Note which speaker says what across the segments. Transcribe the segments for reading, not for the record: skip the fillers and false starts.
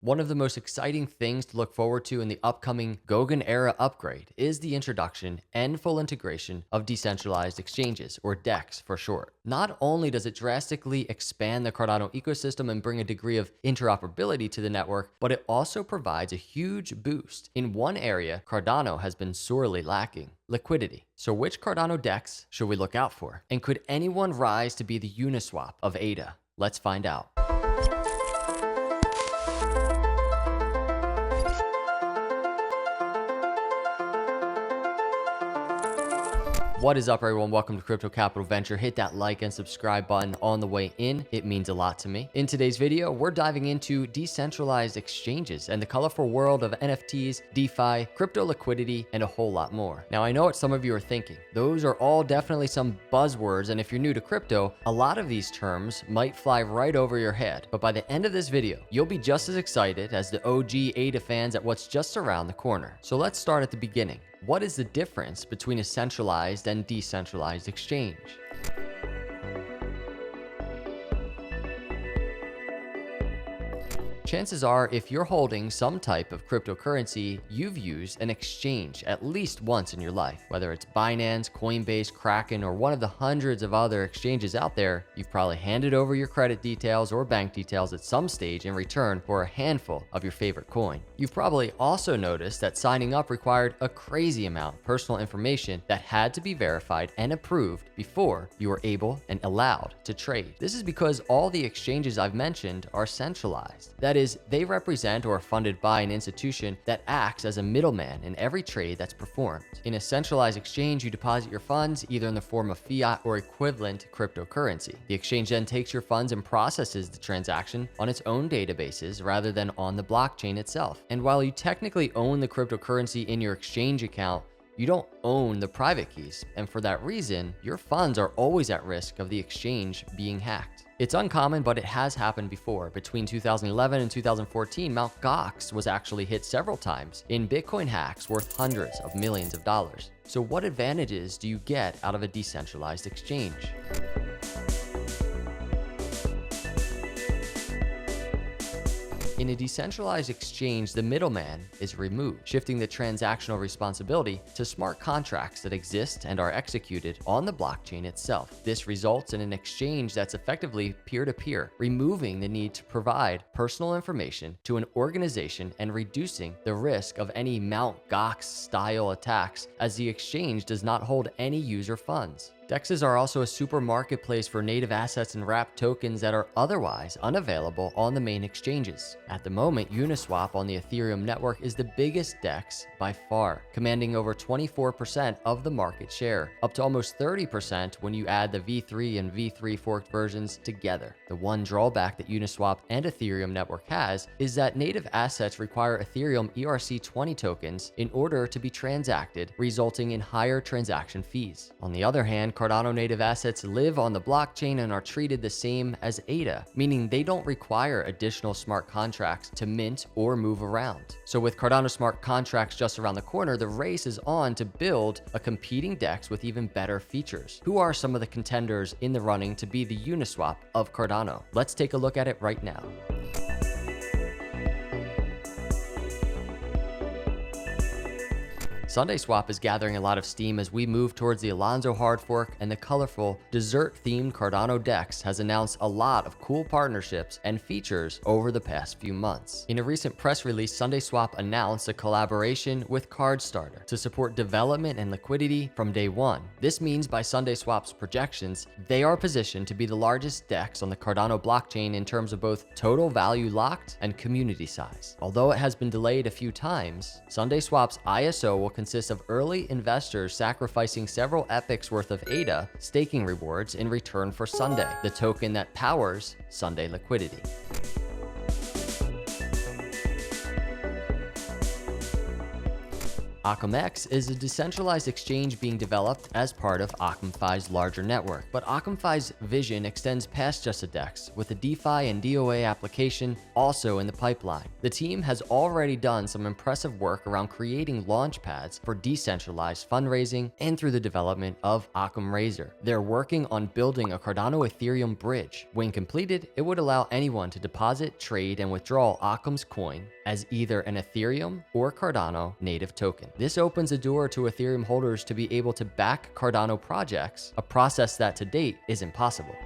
Speaker 1: One of the most exciting things to look forward to in the upcoming Goguen era upgrade is the introduction and full integration of decentralized exchanges, or DEX for short. Not only does it drastically expand the Cardano ecosystem and bring a degree of interoperability to the network, but it also provides a huge boost in one area Cardano has been sorely lacking: liquidity. So which Cardano DEX should we look out for? And could anyone rise to be the Uniswap of ADA? Let's find out. What is up, everyone? Welcome to Crypto Capital Venture. Hit that like and subscribe button on the way in. It means a lot to me. In today's video, we're diving into decentralized exchanges and the colorful world of NFTs, DeFi, crypto liquidity, and a whole lot more. Now, I know what some of you are thinking. Those are all definitely some buzzwords, and if you're new to crypto, a lot of these terms might fly right over your head. But by the end of this video, you'll be just as excited as the OG ADA fans at what's just around the corner. So let's start at the beginning. What is the difference between a centralized and decentralized exchange? Chances are, if you're holding some type of cryptocurrency, you've used an exchange at least once in your life. Whether it's Binance, Coinbase, Kraken, or one of the hundreds of other exchanges out there, you've probably handed over your credit details or bank details at some stage in return for a handful of your favorite coin. You've probably also noticed that signing up required a crazy amount of personal information that had to be verified and approved before you were able and allowed to trade. This is because all the exchanges I've mentioned are centralized. That is, they represent or are funded by an institution that acts as a middleman in every trade that's performed. In a centralized exchange, you deposit your funds either in the form of fiat or equivalent cryptocurrency. The exchange then takes your funds and processes the transaction on its own databases rather than on the blockchain itself. And while you technically own the cryptocurrency in your exchange account, you don't own the private keys, and for that reason, your funds are always at risk of the exchange being hacked. It's uncommon, but it has happened before. Between 2011 and 2014, Mt. Gox was actually hit several times in Bitcoin hacks worth hundreds of millions of dollars. So what advantages do you get out of a decentralized exchange? In a decentralized exchange, the middleman is removed, shifting the transactional responsibility to smart contracts that exist and are executed on the blockchain itself. This results in an exchange that's effectively peer-to-peer, removing the need to provide personal information to an organization and reducing the risk of any Mt. Gox-style attacks, as the exchange does not hold any user funds. DEXs are also a super marketplace for native assets and wrapped tokens that are otherwise unavailable on the main exchanges. At the moment, Uniswap on the Ethereum network is the biggest DEX by far, commanding over 24% of the market share, up to almost 30% when you add the V3 and V3 forked versions together. The one drawback that Uniswap and Ethereum network has is that native assets require Ethereum ERC20 tokens in order to be transacted, resulting in higher transaction fees. On the other hand, Cardano native assets live on the blockchain and are treated the same as ADA, meaning they don't require additional smart contracts to mint or move around. So with Cardano smart contracts just around the corner, the race is on to build a competing DEX with even better features. Who are some of the contenders in the running to be the Uniswap of Cardano? Let's take a look at it right now. SundaeSwap is gathering a lot of steam as we move towards the Alonzo hard fork, and the colorful dessert-themed Cardano DEX has announced a lot of cool partnerships and features over the past few months. In a recent press release, SundaeSwap announced a collaboration with CardStarter to support development and liquidity from day one. This means, by SundaeSwap's projections, they are positioned to be the largest DEX on the Cardano blockchain in terms of both total value locked and community size. Although it has been delayed a few times, SundaeSwap's ISO will consists of early investors sacrificing several epochs worth of ADA staking rewards in return for Sundae, the token that powers Sundae liquidity. OccamX is a decentralized exchange being developed as part of OccamFi's larger network, but OccamFi's vision extends past just a DEX, with a DeFi and DOA application also in the pipeline. The team has already done some impressive work around creating launch pads for decentralized fundraising and through the development of OccamRaiser. They're working on building a Cardano Ethereum bridge. When completed, it would allow anyone to deposit, trade, and withdraw Occam's coin as either an Ethereum or Cardano native token. This opens the door to Ethereum holders to be able to back Cardano projects, a process that to date is impossible.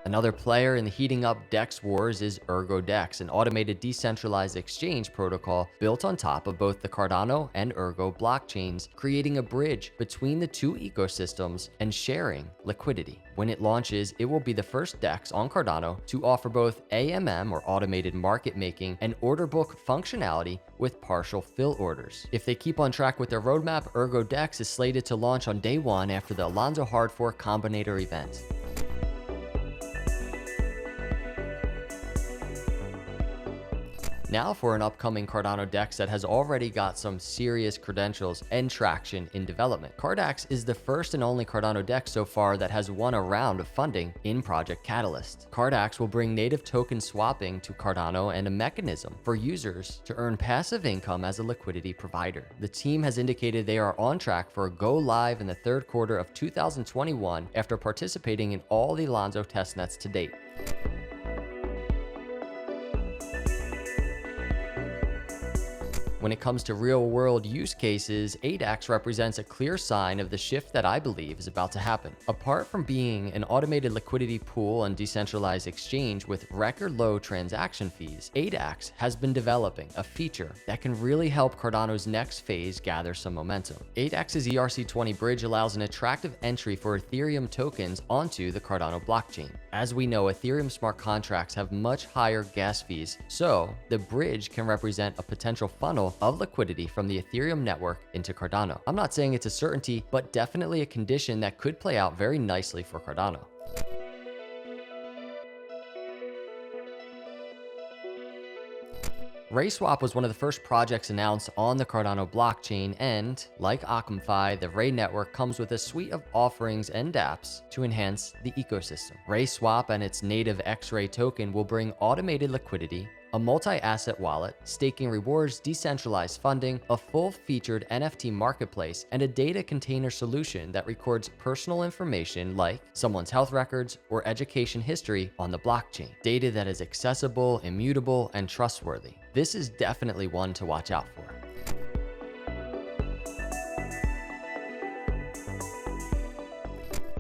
Speaker 1: Another player in the heating up DEX wars is Ergo DEX, an automated decentralized exchange protocol built on top of both the Cardano and Ergo blockchains, creating a bridge between the two ecosystems and sharing liquidity. When it launches, it will be the first DEX on Cardano to offer both AMM, or automated market making, and order book functionality with partial fill orders. If they keep on track with their roadmap, Ergo DEX is slated to launch on day one after the Alonzo Hard Fork Combinator event. Now for an upcoming Cardano DEX that has already got some serious credentials and traction in development. Cardax is the first and only Cardano DEX so far that has won a round of funding in Project Catalyst. Cardax will bring native token swapping to Cardano and a mechanism for users to earn passive income as a liquidity provider. The team has indicated they are on track for a go live in the third quarter of 2021 after participating in all the Alonzo testnets to date. When it comes to real-world use cases, Adax represents a clear sign of the shift that I believe is about to happen. Apart from being an automated liquidity pool and decentralized exchange with record-low transaction fees, Adax has been developing a feature that can really help Cardano's next phase gather some momentum. Adax's ERC20 bridge allows an attractive entry for Ethereum tokens onto the Cardano blockchain. As we know, Ethereum smart contracts have much higher gas fees, so the bridge can represent a potential funnel of liquidity from the Ethereum network into Cardano. I'm not saying it's a certainty, but definitely a condition that could play out very nicely for Cardano. RaySwap was one of the first projects announced on the Cardano blockchain, and like OccamFi, the Ray network comes with a suite of offerings and dApps to enhance the ecosystem. RaySwap and its native X-Ray token will bring automated liquidity, a multi-asset wallet, staking rewards, decentralized funding, a full-featured NFT marketplace, and a data container solution that records personal information like someone's health records or education history on the blockchain. Data that is accessible, immutable, and trustworthy. This is definitely one to watch out for.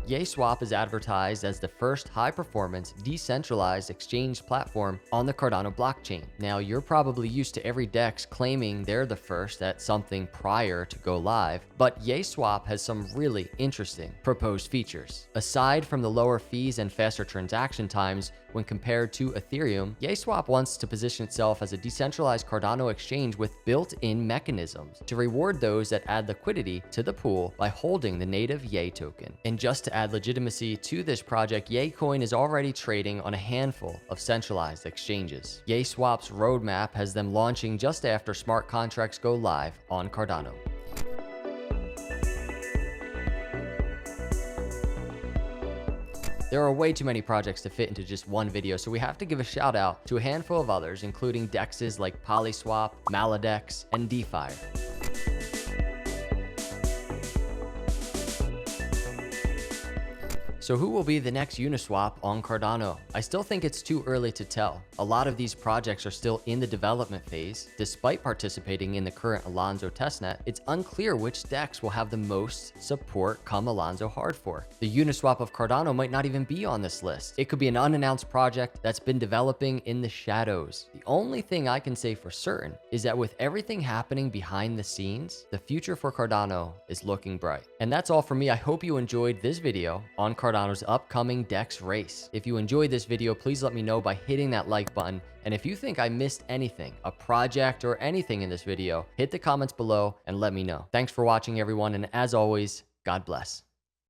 Speaker 1: YaySwap is advertised as the first high-performance, decentralized exchange platform on the Cardano blockchain. Now, you're probably used to every DEX claiming they're the first at something prior to go live, but YaySwap has some really interesting proposed features. Aside from the lower fees and faster transaction times when compared to Ethereum, YaySwap wants to position itself as a decentralized Cardano exchange with built-in mechanisms to reward those that add liquidity to the pool by holding the native Yay token. And just to add legitimacy to this project, YayCoin is already trading on a handful of centralized exchanges. YaySwap's roadmap has them launching just after smart contracts go live on Cardano. There are way too many projects to fit into just one video, so we have to give a shout out to a handful of others, including DEXs like PolySwap, Maladex, and DeFi. So who will be the next Uniswap on Cardano? I still think it's too early to tell. A lot of these projects are still in the development phase. Despite participating in the current Alonzo testnet, it's unclear which DEX will have the most support come Alonzo hard fork. The Uniswap of Cardano might not even be on this list. It could be an unannounced project that's been developing in the shadows. The only thing I can say for certain is that with everything happening behind the scenes, the future for Cardano is looking bright. And that's all for me. I hope you enjoyed this video on Cardano's upcoming DEX race. If you enjoyed this video, please let me know by hitting that like button. And if you think I missed anything, a project or anything in this video, hit the comments below and let me know. Thanks for watching, everyone. And as always, God bless.